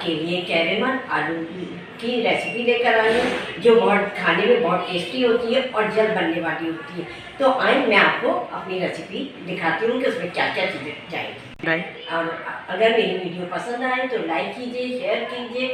आपके लिए कैरेमल आलू की रेसिपी लेकर आई हूँ, जो बहुत खाने में बहुत टेस्टी होती है और जल्द बनने वाली होती है। तो आए मैं आपको अपनी रेसिपी दिखाती हूँ कि उसमें क्या क्या चीज़ें जाएंगी। और अगर मेरी वीडियो पसंद आए तो लाइक कीजिए, शेयर कीजिए,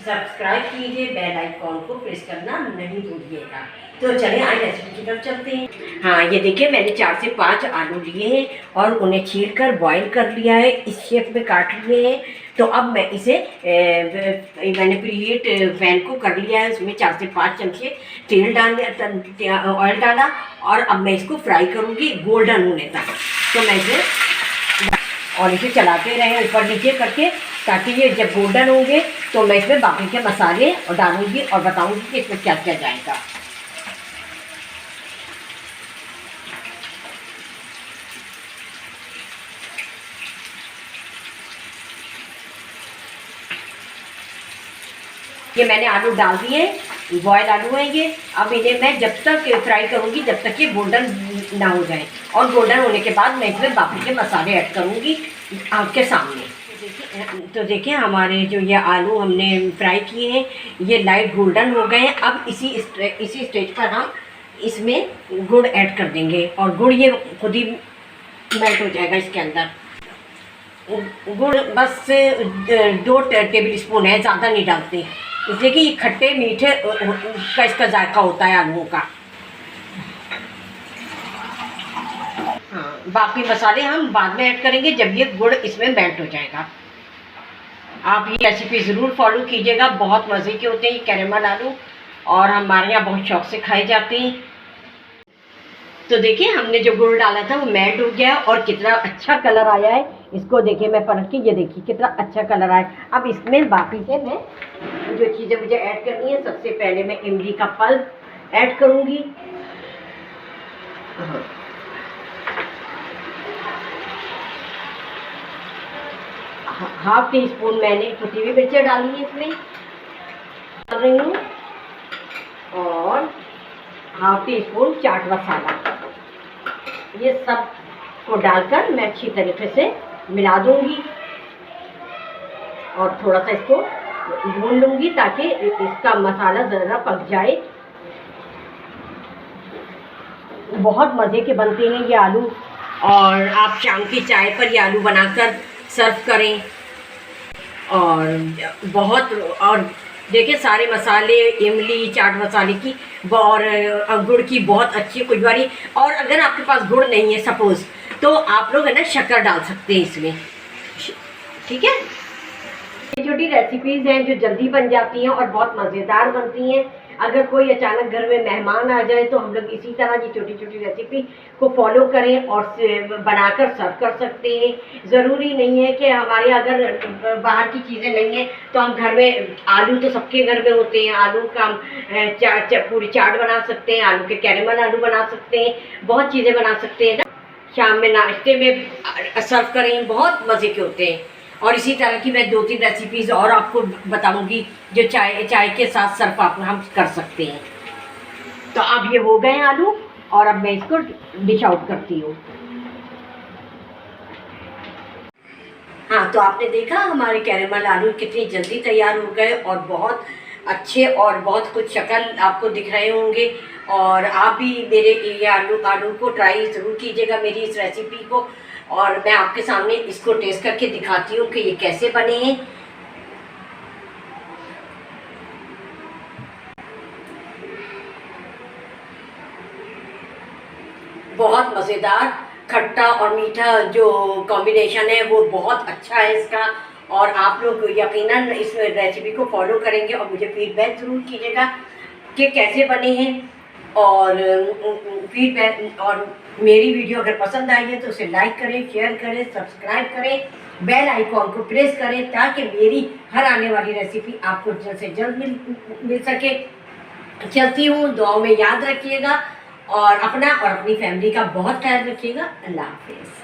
सब्सक्राइब कीजिए, बेल आइकॉन को प्रेस करना नहीं भूलिएगा। तो चलिए आज रेसिपी की तरफ चलते हैं। हाँ, ये देखिए मैंने 4 से 5 आलू लिए हैं और उन्हें छील कर बॉईल कर लिया है, इस शेप में काट लिए हैं। तो अब मैं इसे मैंने प्रीहीट पैन को कर लिया है, उसमें 4 से 5 चमचे तेल डाल ऑयल डाला और अब मैं इसको फ्राई करूँगी गोल्डन होने तक। तो मैं इसे और इसे चलाते रहे ऊपर नीचे करके, ताकि ये जब गोल्डन होंगे तो मैं इसमें बाकी के मसाले और डालूंगी और बताऊंगी कि इसमें क्या क्या जाएगा। ये मैंने आलू डाल दिए, बॉयल आलू हैं ये। अब इन्हें मैं जब तक फ्राई करूंगी जब तक ये गोल्डन ना हो जाए, और गोल्डन होने के बाद मैं इसमें बाकी के मसाले ऐड करूंगी आपके सामने। तो देखिए हमारे जो ये आलू हमने फ्राई किए हैं ये लाइट गोल्डन हो गए हैं। अब इसी स्टेज पर हम इसमें गुड़ ऐड कर देंगे और गुड़ ये खुद ही मेल्ट हो जाएगा इसके अंदर। गुड़ बस 2 टेबल स्पून है, ज़्यादा नहीं डालते, इसलिए कि ये खट्टे मीठे का इसका जायका होता है आलूओं का। हाँ, बाकी मसाले हम बाद में ऐड करेंगे जब ये गुड़ इसमें मेल्ट हो जाएगा। आप ये रेसिपी ज़रूर फॉलो कीजिएगा, बहुत मज़े के होते हैं ये कैरेमल आलू और हमारे यहाँ बहुत शौक से खाए जाते हैं। तो देखिए हमने जो गुड़ डाला था वो मेल्ट हो गया और कितना अच्छा कलर आया है। इसको देखिए मैं परख के, ये देखिए कितना अच्छा कलर आया। अब इसमें बाकी से मैं जो चीज़ें मुझे ऐड करनी है, सबसे पहले मैं इमली का पल्प ऐड करूँगी। हाफ टी स्पून मैंने कुटी हुई मिर्चें डाली है इसमें डाल रही हूँ, और half tea spoon chaat masala. ये सब को डालकर मैं अच्छी तरीके से मिला दूंगी और थोड़ा सा इसको भून लूंगी ताकि इसका मसाला ज़रा पक जाए। बहुत मज़े के बनते हैं ये आलू, और आप शाम की चाय पर ये आलू बनाकर सर्व करें। और देखिए सारे मसाले, इमली, चाट मसाले की और गुड़ की बहुत अच्छी खुशबू। और अगर आपके पास गुड़ नहीं है सपोज़, तो आप लोग है ना शक्कर डाल सकते हैं इसमें, ठीक है। छोटी छोटी रेसिपीज़ हैं जो जल्दी बन जाती हैं और बहुत मज़ेदार बनती हैं। अगर कोई अचानक घर में मेहमान आ जाए तो हम लोग इसी तरह की छोटी छोटी रेसिपी को फॉलो करें और बनाकर सर्व कर सकते हैं। ज़रूरी नहीं है कि हमारे अगर बाहर की चीज़ें नहीं हैं तो हम घर में, आलू तो सबके घर में होते हैं, आलू का पूरी चाट बना सकते हैं, आलू के कैरेमल आलू बना सकते हैं, बहुत चीज़ें बना सकते हैं ना। शाम में नाश्ते में सर्व करें, बहुत मज़े के होते हैं। और इसी तरह की मैं 2-3 रेसिपीज़ और आपको बताऊंगी जो चाय के साथ सर्व आप हम कर सकते हैं। तो अब ये हो गए आलू और अब मैं इसको डिश आउट करती हूँ। हाँ, तो आपने देखा हमारे कैरेमल आलू कितनी जल्दी तैयार हो गए और बहुत अच्छे और बहुत कुछ शक्ल आपको दिख रहे होंगे। और आप भी मेरे ये आलू को ट्राई ज़रूर कीजिएगा, मेरी इस रेसिपी को। और मैं आपके सामने इसको टेस्ट करके दिखाती हूँ कि ये कैसे बने हैं। बहुत मज़ेदार, खट्टा और मीठा जो कॉम्बिनेशन है वो बहुत अच्छा है इसका। और आप लोग यकीनन इस रेसिपी को फॉलो करेंगे और मुझे फीडबैक ज़रूर कीजिएगा कि कैसे बने हैं। और फीडबैक, और मेरी वीडियो अगर पसंद आई है तो उसे लाइक करें, शेयर करें, सब्सक्राइब करें, बेल आइकॉन को प्रेस करें ताकि मेरी हर आने वाली रेसिपी आपको जल्द से जल्द मिल सके। चलती हूँ, दुआओं में याद रखिएगा और अपना और अपनी फैमिली का बहुत ख्याल रखिएगा। अल्लाह हाफिज़।